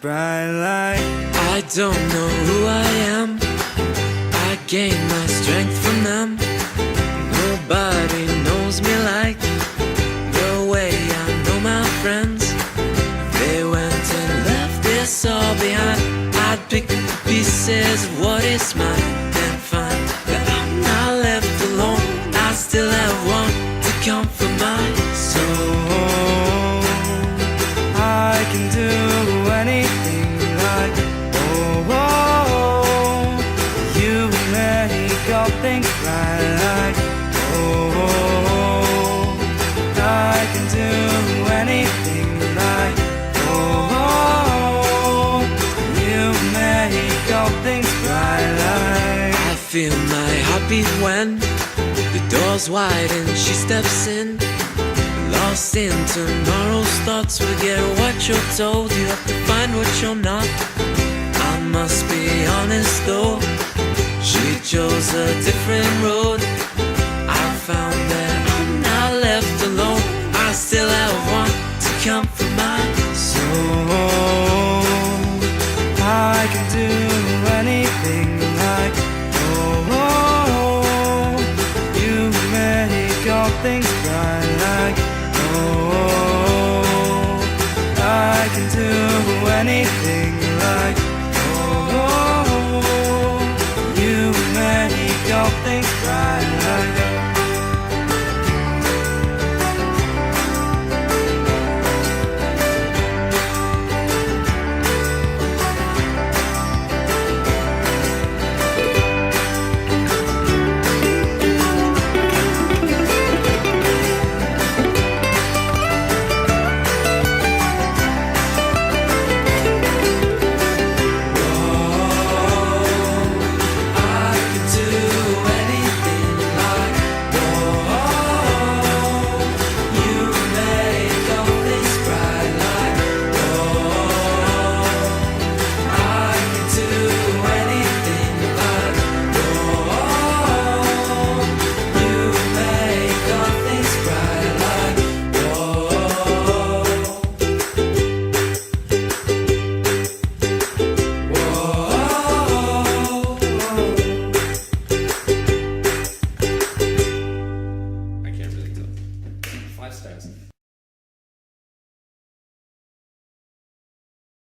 Bright light. I don't know who I am. I gain my strength from them. Nobody knows me like the way I know my friends. They went and left this all behind. I'd pick up the pieces of what is mine and find that I'm not left alone. I still have one to comfort my soul. I can do anything like you make all things right like I can do anything like you make all things right like I feel my heartbeat when the door's wide and she steps in. Lost in tomorrow's thoughts, forget what you're told. You have to find what you're not. I must be honest though, she chose a different road. I found that I'm not left alone. I still have one to comfort my soul. I can do anything like you make all things right like I can do anything like you make all things right like Stars.